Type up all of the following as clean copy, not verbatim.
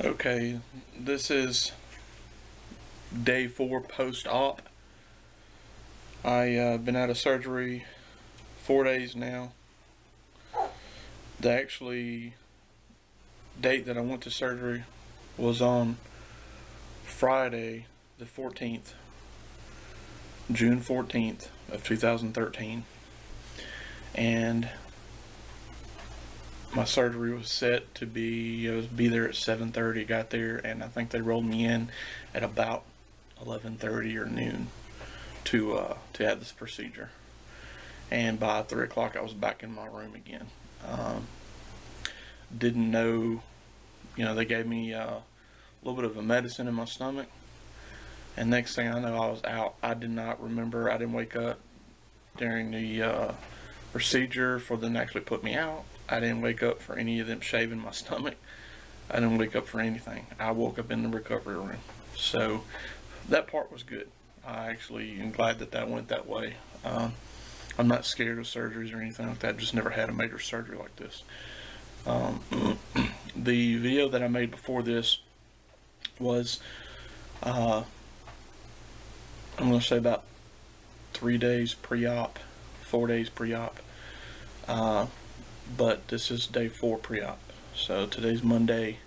Okay, this is day 4 post-op. I've been out of surgery 4 days now. The actually date that I went to surgery was on Friday the 14th, June 14th of 2013. And my surgery was set to be there at 7:30. Got there, and I think they rolled me in at about 11:30 or noon to have this procedure. And by 3 o'clock, I was back in my room again. Didn't know, they gave me a little bit of a medicine in my stomach, and next thing I know, I was out. I did not remember. I didn't wake up during the procedure for them to actually put me out. I didn't wake up for any of them shaving my stomach. I didn't wake up for anything. I woke up in the recovery room. So that part was good. I actually am glad that that went that way. I'm not scared of surgeries or anything like that. Just never had a major surgery like this. The video that I made before this was, I'm going to say about 3 days pre-op, 4 days pre-op. But this is day 4 pre-op. So today's Monday,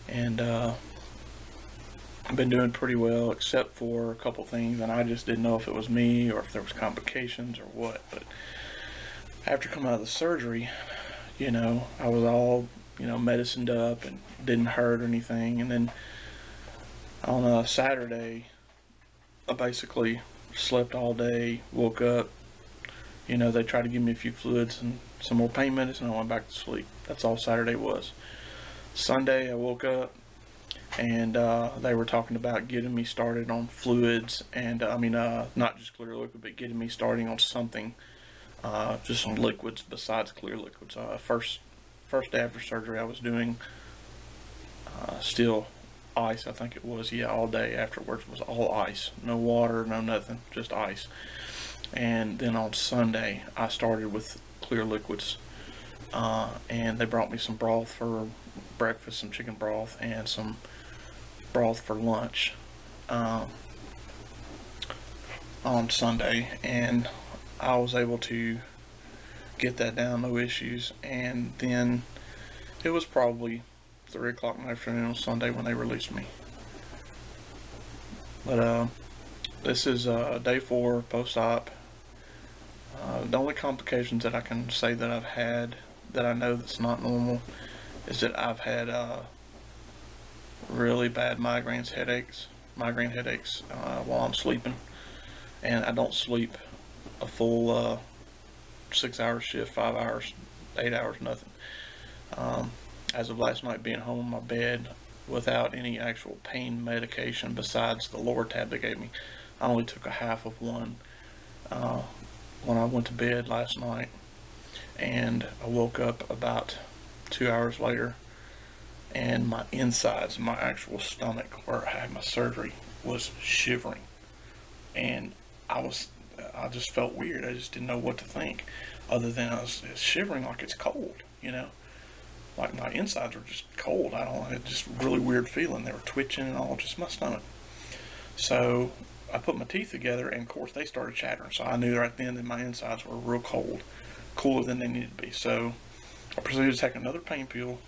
and I've been doing pretty well, except for a couple things, and I just didn't know if it was me or if there was complications or what. But after coming out of the surgery, I was all, medicined up and didn't hurt or anything. And then on Saturday, I basically slept all day, woke up, they tried to give me a few fluids and some more pain medicine. I went back to sleep. That's all Saturday was. Sunday, I woke up, and they were talking about getting me started on fluids, and not just clear liquid, but getting me starting on something, just some liquids besides clear liquids. First day after surgery, I was doing still ice, I think it was. Yeah, all day afterwards was all ice. No water, no nothing, just ice. And then on Sunday, I started with clear liquids, and they brought me some broth for breakfast, some chicken broth, and some broth for lunch on Sunday, and I was able to get that down, no issues. And then it was probably 3 o'clock in the afternoon on Sunday when they released me. But this is day 4 post-op. The only complications that I can say that I've had that I know that's not normal is that I've had really bad migraine headaches while I'm sleeping, and I don't sleep a full 6-hour shift, 5 hours, 8 hours, nothing. As of last night, being home in my bed without any actual pain medication besides the lower tab they gave me, I only took a half of one when I went to bed last night, and I woke up about 2 hours later, and my insides, my actual stomach where I had my surgery, was shivering, and I just felt weird. I just didn't know what to think, other than I was shivering like it's cold, like my insides were just cold. I had just really weird feeling. They were twitching and all, just my stomach. So I put my teeth together, and of course they started chattering. So I knew right then that my insides were real cold, cooler than they needed to be. So I proceeded to take another pain pill,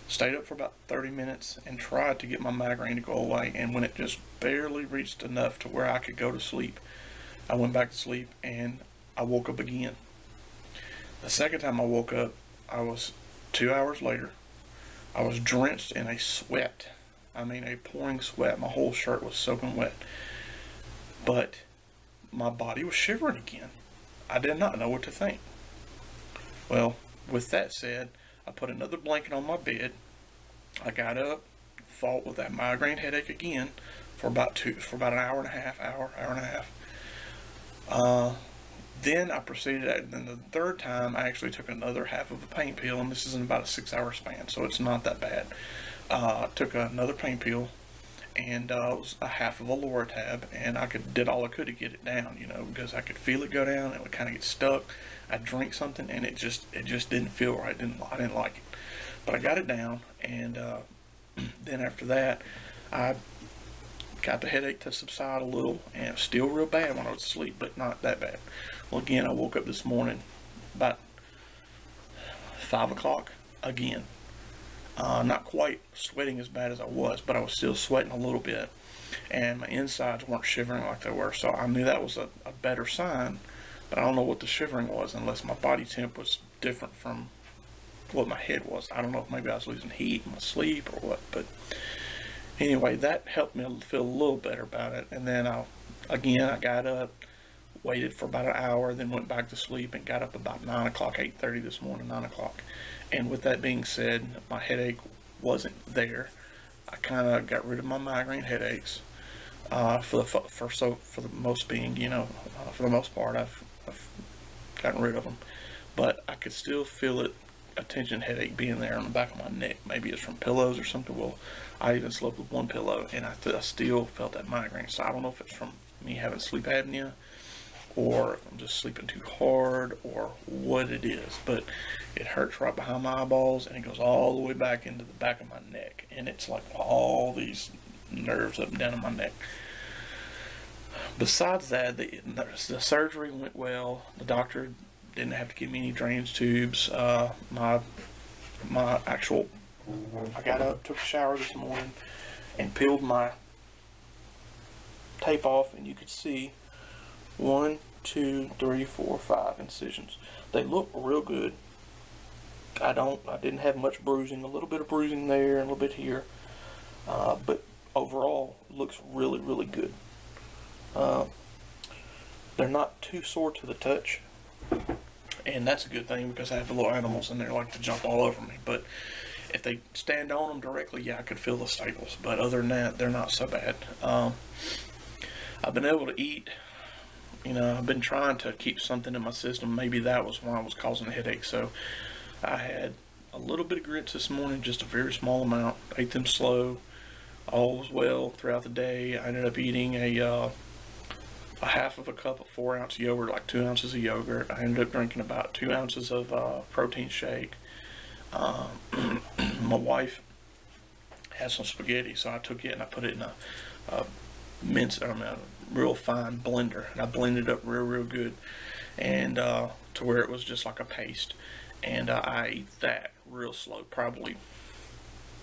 stayed up for about 30 minutes, and tried to get my migraine to go away. And when it just barely reached enough to where I could go to sleep, I went back to sleep, and I woke up again. The second time I woke up, I was 2 hours later. I was drenched in a sweat. I mean, a pouring sweat. My whole shirt was soaking wet. But my body was shivering again. I did not know what to think. Well, with that said, I put another blanket on my bed. I got up, fought with that migraine headache again for about an hour and a half. Then I proceeded, and the third time I actually took another half of a pain pill, and this is in about a 6-hour span, so it's not that bad. Took another pain pill, and it was a half of a Loratab, and I did all I could to get it down, because I could feel it go down. It would kind of get stuck. I'd drink something, and it just didn't feel right. I didn't like it. but I got it down, and then after that, I got the headache to subside a little, and it was still real bad when I was asleep, but not that bad. Well, again, I woke up this morning about 5 o'clock again. Not quite sweating as bad as I was, but I was still sweating a little bit, and my insides weren't shivering like they were, so I knew that was a better sign, but I don't know what the shivering was unless my body temp was different from what my head was. I don't know if maybe I was losing heat in my sleep or what, but anyway, that helped me feel a little better about it. And then I got up, waited for about an hour, then went back to sleep and got up about 9 o'clock, 8:30 this morning, 9 o'clock. And with that being said, my headache wasn't there. I kind of got rid of my migraine headaches for the most being, for the most part, I've gotten rid of them. But I could still feel it, a tension headache being there on the back of my neck. Maybe it's from pillows or something. Well, I even slept with one pillow, and I still felt that migraine. So I don't know if it's from me having sleep apnea, or if I'm just sleeping too hard, or what it is. But it hurts right behind my eyeballs, and it goes all the way back into the back of my neck. And it's like all these nerves up and down in my neck. Besides that, the surgery went well. The doctor didn't have to give me any drainage tubes. I got up, took a shower this morning, and peeled my tape off, and you could see 1, 2, 3, 4, 5 incisions. They look real good. I didn't have much bruising, a little bit of bruising there and a little bit here, but overall looks really, really good. They're not too sore to the touch, and that's a good thing because I have the little animals in there like to jump all over me. But if they stand on them directly, yeah, I could feel the staples. But other than that, they're not so bad. I've been able to eat. I've been trying to keep something in my system. Maybe that was why I was causing a headache. So I had a little bit of grits this morning, just a very small amount. Ate them slow. All was well throughout the day. I ended up eating a half of a cup of 4-ounce yogurt, like 2 ounces of yogurt. I ended up drinking about 2 ounces of protein shake. My wife has some spaghetti, so I took it and I put it in a real fine blender, and I blended it up real good, and to where it was just like a paste. And I ate that real slow, probably,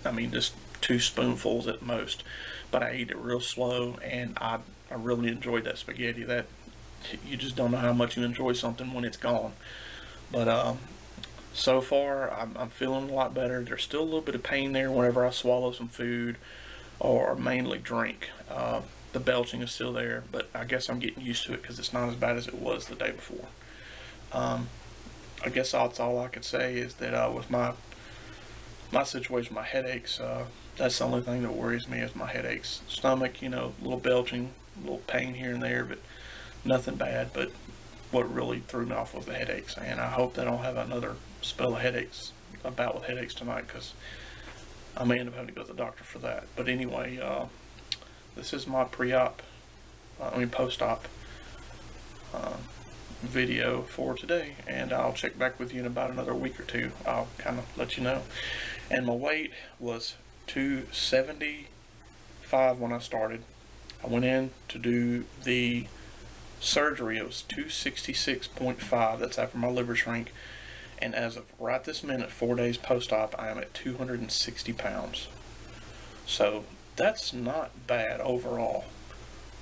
just 2 spoonfuls at most, but I ate it real slow, and I really enjoyed that spaghetti. That you just don't know how much you enjoy something when it's gone. But so far I'm feeling a lot better. There's still a little bit of pain there whenever I swallow some food or mainly drink. The belching is still there, but I guess I'm getting used to it because it's not as bad as it was the day before. I guess that's all I could say is that with my situation, my headaches, that's the only thing that worries me is my headaches. Stomach, a little belching, a little pain here and there, but nothing bad. But what really threw me off was the headaches, and I hope that I don't have another spell of headaches, a bout with headaches tonight, because I may end up having to go to the doctor for that. But anyway, this is my post-op video for today, and I'll check back with you in about another week or two. I'll kind of let you know. And my weight was 275 when I started. I went in to do the surgery. It was 266.5. That's after my liver shrink. And as of right this minute, 4 days post-op, I am at 260 pounds. So that's not bad overall.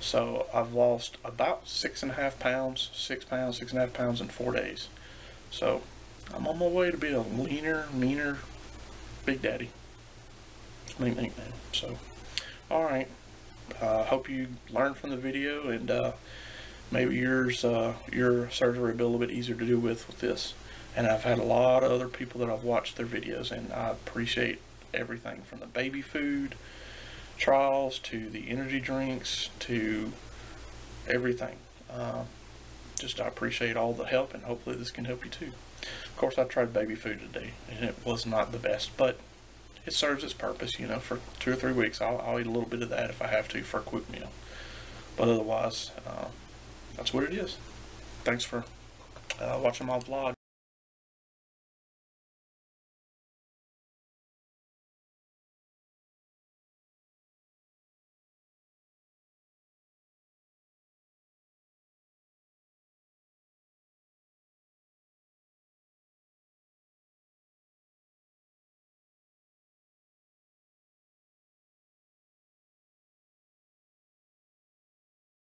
So I've lost about 6.5 pounds, 6 pounds, 6.5 pounds in 4 days. So I'm on my way to be a leaner, meaner Big Daddy. Mean man. So, alright. Hope you learned from the video, and maybe your surgery will be a little bit easier to do with this. And I've had a lot of other people that I've watched their videos, and I appreciate everything from the baby food trials to the energy drinks to everything. I appreciate all the help, and hopefully this can help you too. Of course, I tried baby food today, and it was not the best, but it serves its purpose. For 2 or 3 weeks, I'll eat a little bit of that if I have to for a quick meal. But otherwise, that's what it is. Thanks for watching my vlog.